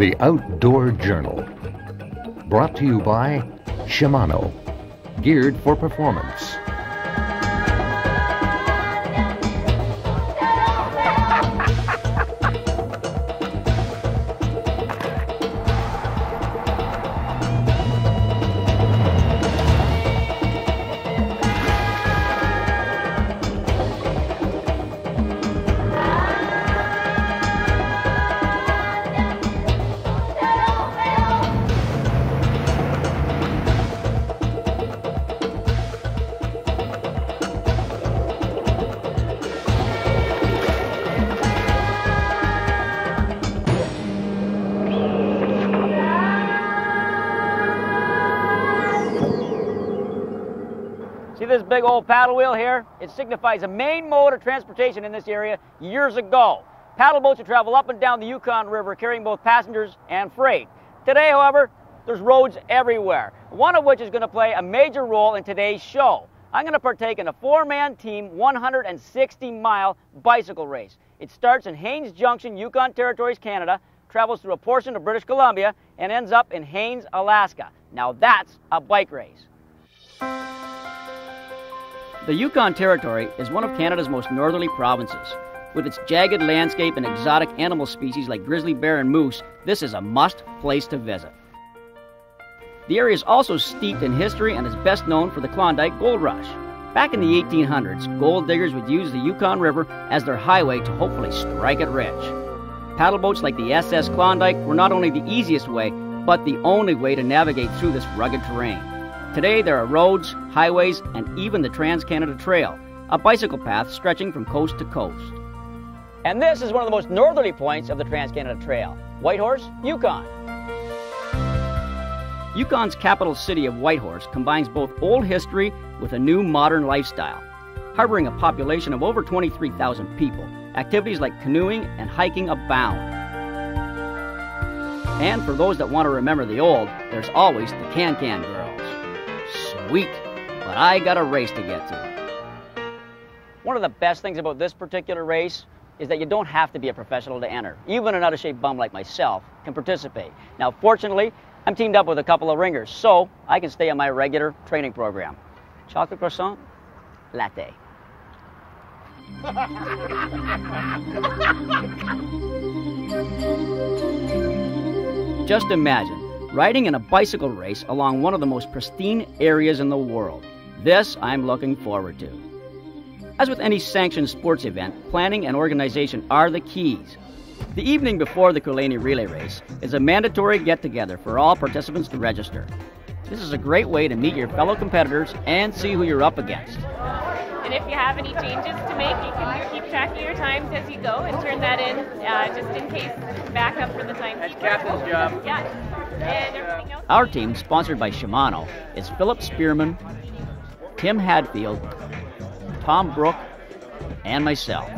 The Outdoor Journal. Brought to you by Shimano. Geared for performance. See this big old paddle wheel here? It signifies a main mode of transportation in this area years ago. Paddle boats would travel up and down the Yukon River carrying both passengers and freight. Today, however, there's roads everywhere, one of which is going to play a major role in today's show. I'm going to partake in a four-man team 160-mile bicycle race. It starts in Haines Junction, Yukon Territories, Canada, travels through a portion of British Columbia, and ends up in Haines, Alaska. Now that's a bike race. The Yukon Territory is one of Canada's most northerly provinces. With its jagged landscape and exotic animal species like grizzly bear and moose, this is a must place to visit. The area is also steeped in history and is best known for the Klondike Gold Rush. Back in the 1800s, gold diggers would use the Yukon River as their highway to hopefully strike it rich. Paddle boats like the SS Klondike were not only the easiest way, but the only way to navigate through this rugged terrain. Today there are roads, highways, and even the Trans-Canada Trail, a bicycle path stretching from coast to coast. And this is one of the most northerly points of the Trans-Canada Trail, Whitehorse, Yukon. Yukon's capital city of Whitehorse combines both old history with a new modern lifestyle. Harboring a population of over 23,000 people, activities like canoeing and hiking abound. And for those that want to remember the old, there's always the Can-Can girls. Sweet, but I got a race to get to. One of the best things about this particular race is that you don't have to be a professional to enter. Even an out-of-shape bum like myself can participate. Now, fortunately, I'm teamed up with a couple of ringers, so I can stay on my regular training program. Chocolate croissant, latte. Just imagine riding in a bicycle race along one of the most pristine areas in the world. This I'm looking forward to. As with any sanctioned sports event, planning and organization are the keys. The evening before the Kulani Relay Race is a mandatory get-together for all participants to register. This is a great way to meet your fellow competitors and see who you're up against. And if you have any changes to make, you can keep track of your times as you go and turn that in just in case backup for the time. That's Captain's job. Yeah. And everything else. Our team, sponsored by Shimano, is Philip Spearman, Tim Hadfield, Tom Brook, and myself.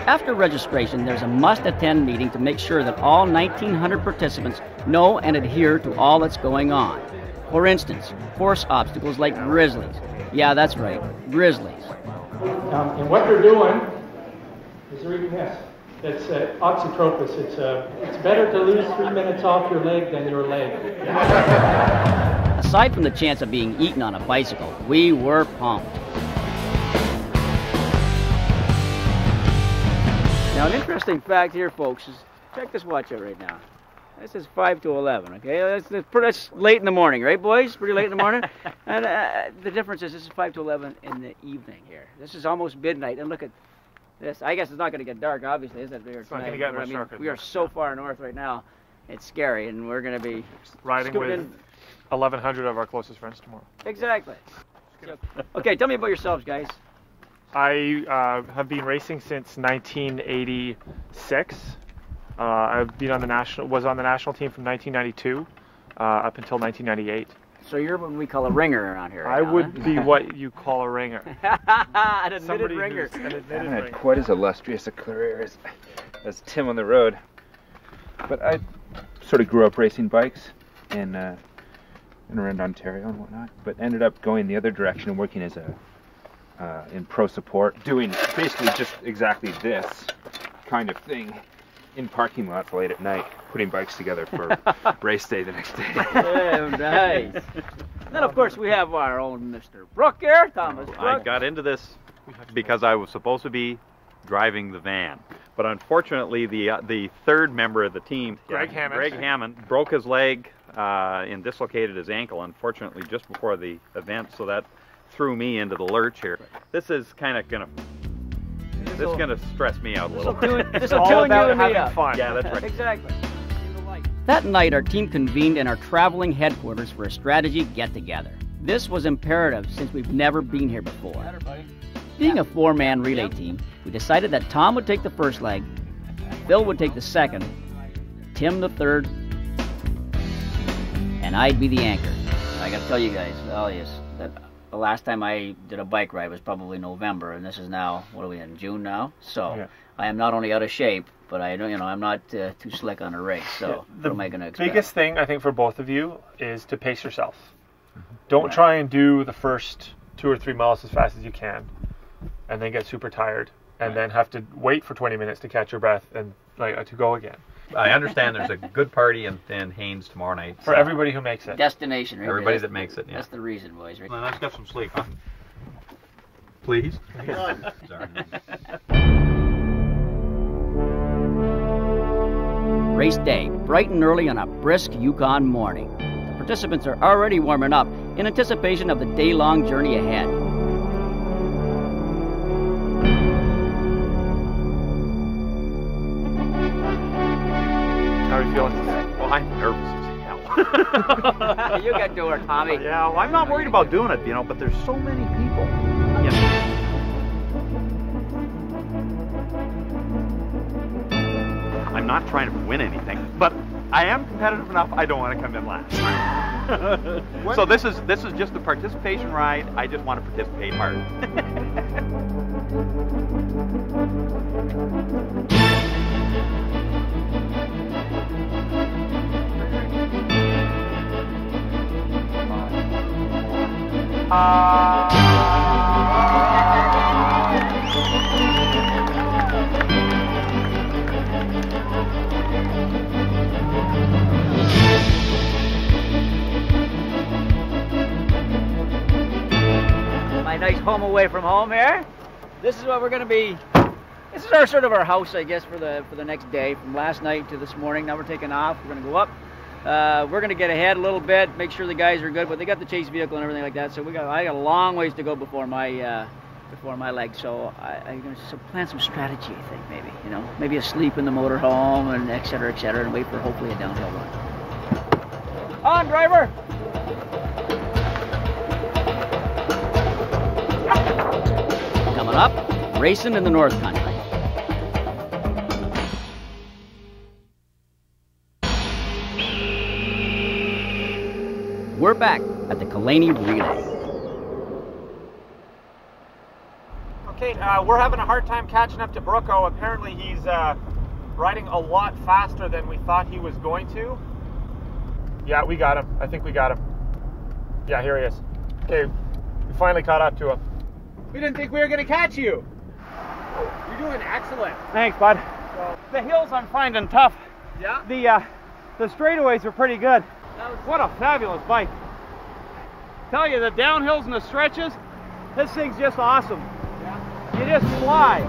After registration, there's a must-attend meeting to make sure that all 1,900 participants know and adhere to all that's going on. For instance, course obstacles like grizzlies. Yeah, that's right, grizzlies. And what they're doing is they're eating this. It's oxytropis. It's better to lose 3 minutes off your leg than your leg. Aside from the chance of being eaten on a bicycle, we were pumped. Now, an interesting fact here, folks, is check this watch out right now. This is 5 to 11, okay? That's late in the morning, right, boys? Pretty late in the morning. And the difference is this is 5 to 11 in the evening here. This is almost midnight, and look at this. I guess it's not going to get dark, obviously, is it? It's not going to get much darker. We are so far north right now. It's scary, and we're going to be riding with 1,100 of our closest friends tomorrow. Exactly. So, okay, tell me about yourselves, guys. I have been racing since 1986. I've been on the national team from 1992 up until 1998. So you're what we call a ringer around here. Right I would be what you call a ringer. An admitted ringer. I haven't had quite as illustrious a career as Tim on the road, but I sort of grew up racing bikes in around Ontario and whatnot, but ended up going the other direction and working as in pro support, doing basically just exactly this kind of thing in parking lots late at night, putting bikes together for race day the next day. Yeah, nice. Then, of course, we have our own Mr. Brook here, Thomas Brook. I got into this because I was supposed to be driving the van, but unfortunately, the third member of the team, Greg Hammond, broke his leg and dislocated his ankle. Unfortunately, just before the event, so that threw me into the lurch here. This is kind of gonna stress me out a little. This all will about you and me having up. fun. Yeah, that's right. Exactly. That night, our team convened in our traveling headquarters for a strategy get-together. This was imperative since we've never been here before. Being a four-man relay team, we decided that Tom would take the first leg, Phil would take the second, Tim the third, and I'd be the anchor. I gotta tell you guys, that the last time I did a bike ride was probably November, and this is now, what are we in, June now? So Yeah. I am not only out of shape, but I'm not too slick on a race. So what am I gonna expect? Biggest thing I think for both of you is to pace yourself. Don't try and do the first 2 or 3 miles as fast as you can, and then get super tired, and then have to wait for 20 minutes to catch your breath and to go again. I understand there's a good party in Haines tomorrow night. For everybody who makes it. Destination, right? Everybody that makes it, yeah. That's the reason, boys, right? Well, let's get some sleep, huh? Please? Sorry. Race day, bright and early on a brisk Yukon morning. The participants are already warming up in anticipation of the day-long journey ahead. How are you feeling? Well, I'm nervous as hell. You can do it, Tommy. Yeah, well, I'm not worried about doing it, but there's so many people. I'm not trying to win anything, but I am competitive enough. I don't want to come in last. So this is just a participation ride. I just want to participate hard. My nice home away from home here. This is what we're going to be. This is our sort of our house, I guess, for the next day. From last night to this morning. Now we're taking off. We're going to go up. We're going to get ahead a little bit, make sure the guys are good, but they got the chase vehicle and everything like that. So I got a long ways to go before my leg. So I'm going to plan some strategy. I think maybe a sleep in the motorhome and et cetera, and wait for hopefully a downhill run. On, driver. Coming up, racing in the North Country. We're back at the Kalani Relay. Okay, we're having a hard time catching up to Brooko. Apparently he's riding a lot faster than we thought he was going to. Yeah, we got him. I think we got him. Yeah, here he is. Okay, we finally caught up to him. We didn't think we were going to catch you. You're doing excellent. Thanks, bud. The hills I'm finding tough. Yeah? The straightaways are pretty good. What a fabulous bike. Tell you, the downhills and the stretches, this thing's just awesome. Yeah. You just fly.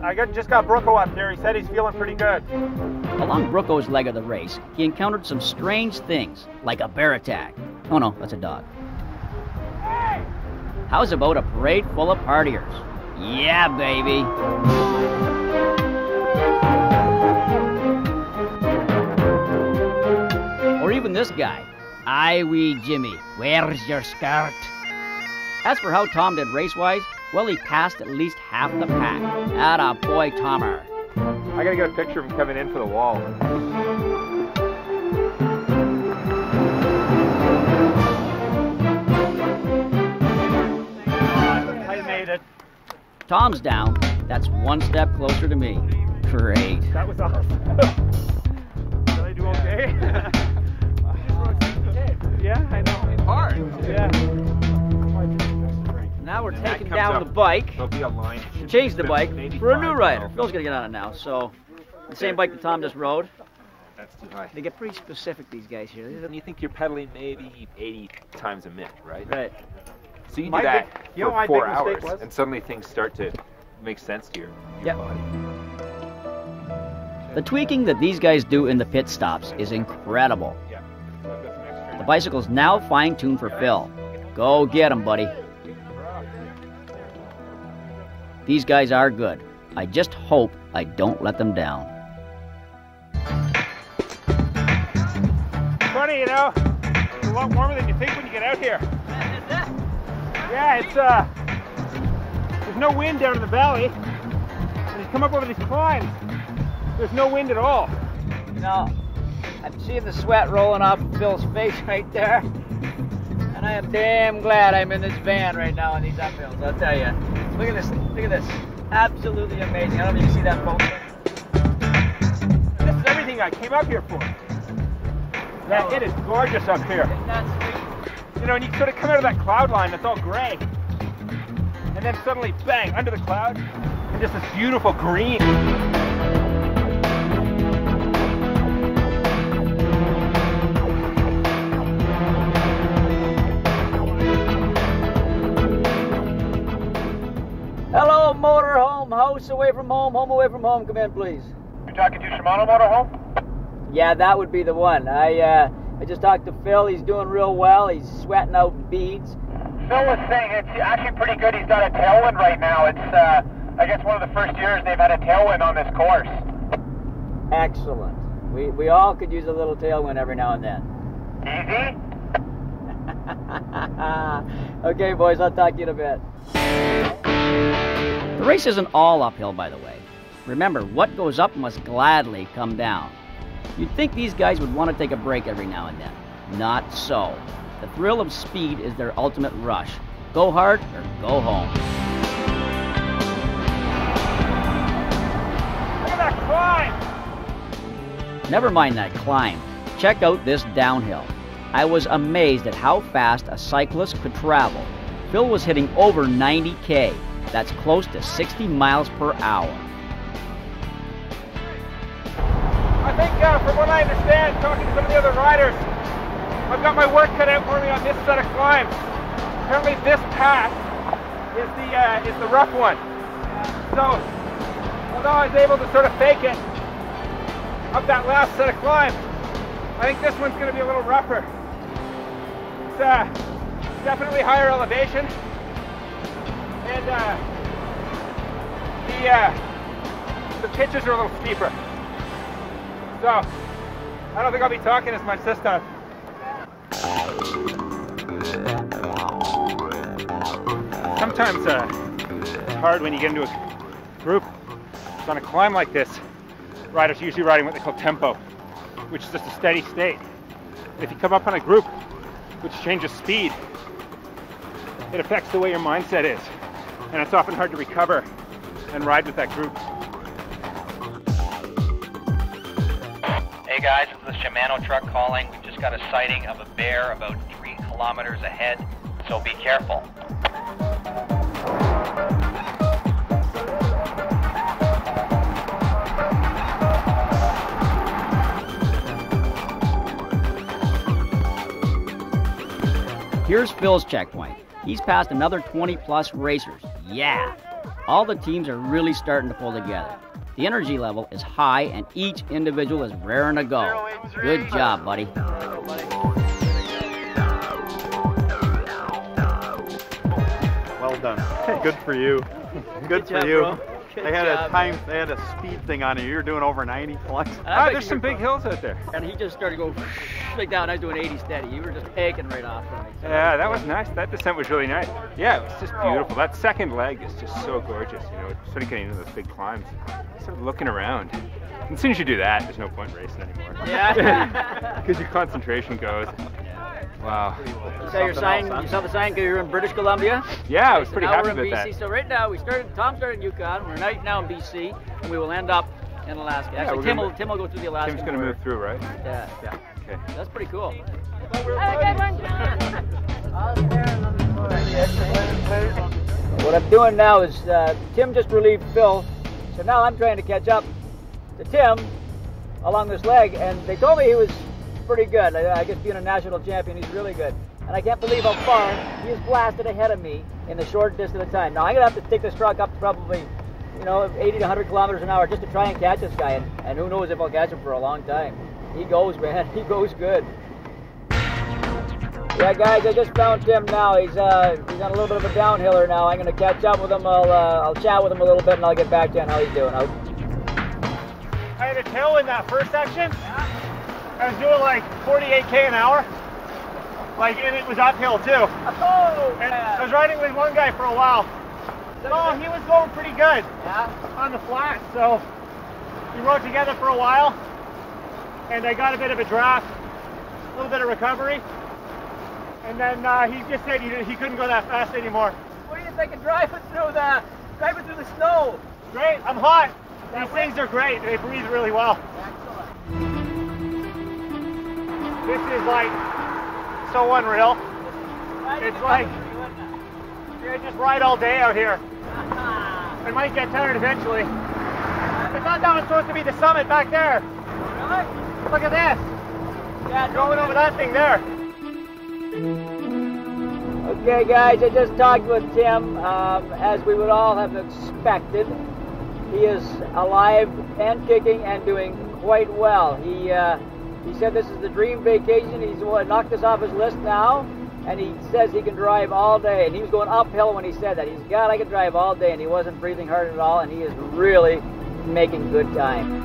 I just got Brooko up here. He said he's feeling pretty good. Along Brooko's leg of the race, he encountered some strange things, like a bear attack. Oh no, that's a dog. Hey! How's about a parade full of partiers? Yeah, baby. Or even this guy. Aye wee Jimmy, where's your skirt? As for how Tom did race-wise, well, he passed at least half the pack. Atta boy, Tomer. I gotta get a picture of him coming in for the wall. I made it. Tom's down. That's one step closer to me. Great. That was awesome. Did I do okay? Yeah, I know. Hard. Yeah. Now we're we're And that taking comes down up, the bike. There'll be a line. Change the bike Maybe for a new 5, rider. so Phil's gonna get on it now. So, the same bike that Tom just rode. That's too high. They get pretty specific, these guys here. And you think you're pedaling maybe 80 times a minute, right? Right. So you My do that big- you know what for my 4 big mistake hours, was? and suddenly things start to make sense to your Yep. body. The tweaking that these guys do in the pit stops is incredible. Yeah. So I've got some extra. The bicycle's now fine-tuned for Phil. Go get him, buddy. These guys are good. I just hope I don't let them down. Funny, you know, it's a lot warmer than you think when you get out here. Yeah, it's there's no wind down in the valley. When you come up over these climbs, there's no wind at all. No, I'm seeing the sweat rolling off of Phil's face right there. And I am damn glad I'm in this van right now on these uphills, I'll tell you. Look at this, look at this. Absolutely amazing. I don't know if you can see that photo. This is everything I came up here for. Yeah, it is gorgeous up here. Isn't that sweet? You know, and you sort of come out of that cloud line that's all gray. And then suddenly, bang, under the cloud, and just this beautiful green. Hello, motorhome, house away from home, home away from home. Come in, please. You're talking to Shimano Motorhome? Yeah, that would be the one. I just talked to Phil. He's doing real well. He's sweating out beads. Phil was saying it's actually pretty good. He's got a tailwind right now. It's, I guess, one of the first years they've had a tailwind on this course. Excellent. We all could use a little tailwind every now and then. Easy? Okay, boys, I'll talk to you in a bit. The race isn't all uphill, by the way. Remember, what goes up must gladly come down. You'd think these guys would want to take a break every now and then. Not so. The thrill of speed is their ultimate rush. Go hard or go home. Look at that climb! Never mind that climb. Check out this downhill. I was amazed at how fast a cyclist could travel. Phil was hitting over 90K. That's close to 60 miles per hour. I think, from what I understand, talking to some of the other riders, I've got my work cut out for me on this set of climbs. Apparently this path is the rough one. So, although I was able to sort of fake it up that last set of climbs, I think this one's going to be a little rougher. It's definitely higher elevation, and the pitches are a little steeper. So, I don't think I'll be talking as much this time. Sometimes it's hard when you get into a group. So on a climb like this, riders are usually riding what they call tempo, which is just a steady state. If you come up on a group which changes speed, it affects the way your mindset is. And it's often hard to recover and ride with that group. Hey guys, this is the Shimano truck calling. We've just got a sighting of a bear about 3 kilometers ahead, so be careful. Here's Phil's checkpoint. He's passed another 20-plus racers. Yeah! All the teams are really starting to pull together. The energy level is high and each individual is raring to go. Good job, buddy. Well done. Good for you. Good for job, you. bro. Good They had job. they had a speed thing on you. You're doing over 90 plus. There's some big hills out there. And he just started going like that, and I was doing 80 steady. You were just taking right off from me. So Yeah, that was nice. That descent was really nice. Yeah, it was just beautiful. That second leg is just so gorgeous. You know, sort of getting into those big climbs, sort of looking around. And as soon as you do that, there's no point in racing anymore. Yeah. Because your concentration goes. Wow. You saw your sign. You saw the sign because you're in British Columbia. Yeah, I was So pretty now happy we're in about BC. that. So right now Tom started in Yukon. We're right now in BC, and we will end up in Alaska. Yeah, Actually, we're Tim gonna- will go through the Alaska. Tim's going to move through, right? Yeah. Okay. That's pretty cool. Have a good one, John. what I'm doing now is Tim just relieved Phil, so now I'm trying to catch up to Tim along this leg, and they told me he was pretty good. I guess being a national champion, he's really good. And I can't believe how far he is blasted ahead of me in the short distance of time. Now I'm gonna have to take this truck up to probably, 80 to 100 kilometers an hour just to try and catch this guy, and who knows if I'll catch him for a long time. He goes, man, he goes good. Yeah, guys, I just found Tim now. He's on a little bit of a downhiller now. I'm gonna catch up with him. I'll chat with him a little bit, and I'll get back to you on how he's doing. I had a tail in that first section. I was doing like 48k an hour. And it was uphill too. Oh, and I was riding with one guy for a while. Oh, he was going pretty good on the flat. So we rode together for a while, and I got a bit of a draft, a little bit of recovery, and then he just said he couldn't go that fast anymore. What do you think of driving through the snow? Great. I'm hot. These things are great. They breathe really well. Excellent. This is like so unreal. It's like you just ride all day out here. I might get tired eventually. I thought that was supposed to be the summit back there. Really? Look at this. Yeah, going over that thing there. Okay, guys, I just talked with Tim. As we would all have expected, he is alive and kicking and doing quite well. He said this is the dream vacation. He's knocked this off his list now, and he says he can drive all day. And he was going uphill when he said that. He's, God, I can drive all day, and he wasn't breathing hard at all, and he is really making good time.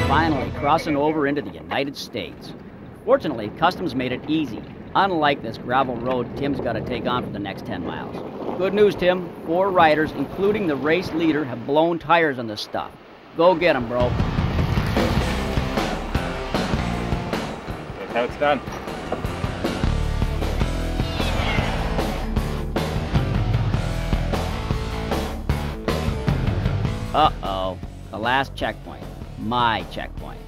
Finally, crossing over into the United States. Fortunately, Customs made it easy. Unlike this gravel road Tim's got to take on for the next 10 miles. Good news, Tim. 4 riders, including the race leader, have blown tires on this stuff. Go get them, bro. That's how it's done. Uh-oh. The last checkpoint. My checkpoint.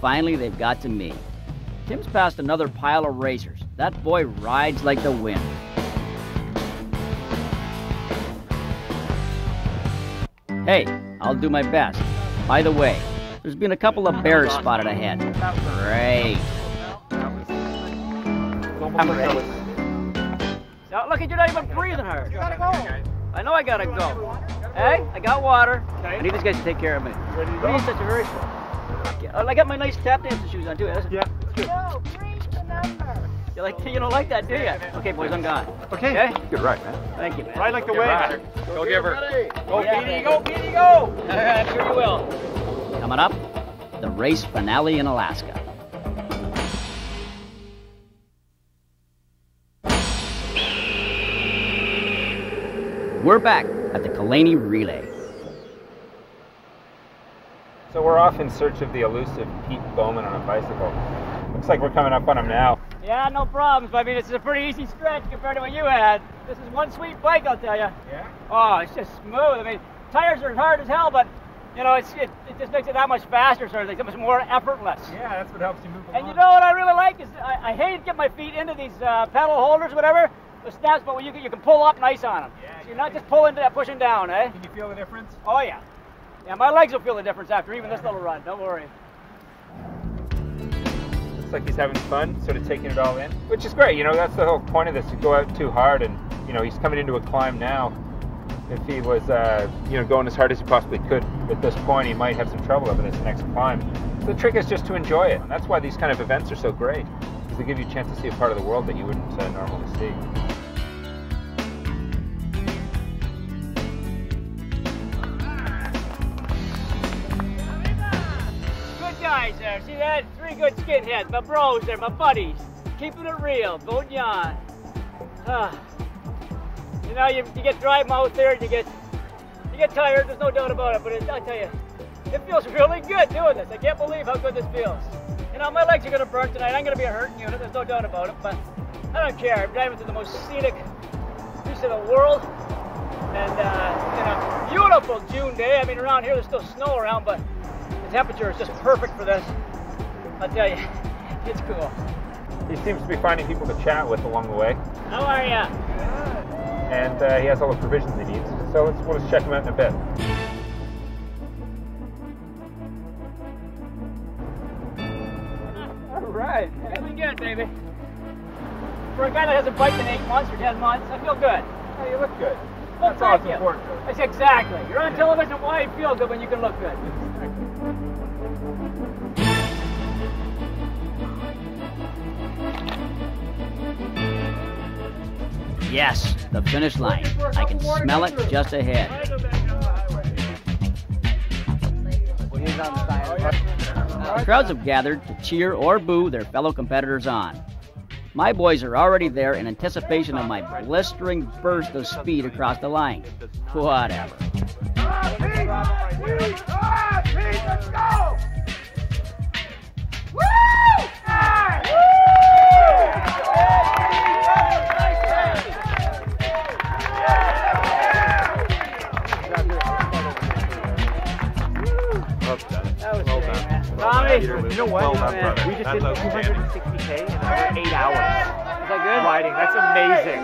Finally, they've got to me. Tim's passed another pile of racers. That boy rides like the wind. Hey, I'll do my best. By the way, there's been a couple of bears spotted ahead. Great. I'm ready. Now, look at you, not even breathing hard. You gotta go. I know I gotta go. Hey, I got water. I need these guys to take care of me. Ready to What go? are you such a hurry for? I got my nice tap dancing shoes on too. Yeah. No, bring the number. You don't like that, do you? Okay, boys, I'm gone. Okay. Good ride, man. Thank you, man. Ride like the wind. Go give her. Go, Yeah, Petey, man. go, Petey, go! I'm sure you will. Coming up, the race finale in Alaska. We're back at the Kalani Relay. So we're off in search of the elusive Pete Bowman on a bicycle. Looks like we're coming up on him now. Yeah, no problems. I mean, it's a pretty easy stretch compared to what you had. This is one sweet bike, I'll tell you. Yeah? Oh, it's just smooth. I mean, tires are hard as hell, but it just makes it that much faster, sort of like, so much more effortless. Yeah, that's what helps you move along. And you know what I really like is I hate to get my feet into these pedal holders, whatever, the steps, but you can pull up nice on them. Yeah, So you're not just pushing down, eh? Can you feel the difference? Oh yeah. Yeah, my legs will feel the difference after even this little run. Don't worry. Looks like he's having fun, sort of taking it all in, which is great. That's the whole point of this, to go out too hard, and he's coming into a climb now. If he was going as hard as he possibly could at this point, he might have some trouble over this next climb. So the trick is just to enjoy it, and that's why these kind of events are so great, because they give you a chance to see a part of the world that you wouldn't normally see. Good guys there. See that? 3 good skinheads. My bros there, my buddies. Keeping it real. Don't yawn. You get dry mouth there, you get tired, there's no doubt about it, but I'll tell you, it feels really good doing this. I can't believe how good this feels. My legs are going to burn tonight. I'm going to be a hurting unit, there's no doubt about it, but I don't care. I'm driving through the most scenic piece of the world, and beautiful June day. I mean, around here there's still snow around, but the temperature is just perfect for this. I'll tell you, it's cool. He seems to be finding people to chat with along the way. How are ya? And he has all the provisions he needs. So we'll just check him out in a bit. All right. Feeling good, baby. For a guy that hasn't biked in 8 months or 10 months, I feel good. Hey, you look good. Well, That's all thank that's you. important. That's exactly. You're on television. Why you feel good when you can look good? Yes, the finish line. I can smell it just ahead. The crowds have gathered to cheer or boo their fellow competitors on. My boys are already there in anticipation of my blistering burst of speed across the line. Whatever. Let's go! Woo! Tommy, you know what? Well done, brother. We just That's did outstanding. 260K in under 8 hours. is that good? Riding. That's amazing.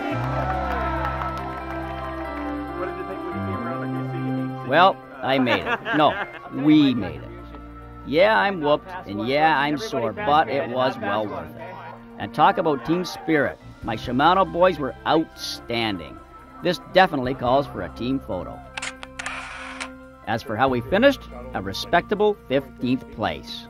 What did you think when you came around? Well, I made it. No, we made it. Yeah, I'm whooped, and yeah, I'm sore, but it was well worth it. And talk about team spirit. My Shimano boys were outstanding. This definitely calls for a team photo. As for how we finished, a respectable 15th place.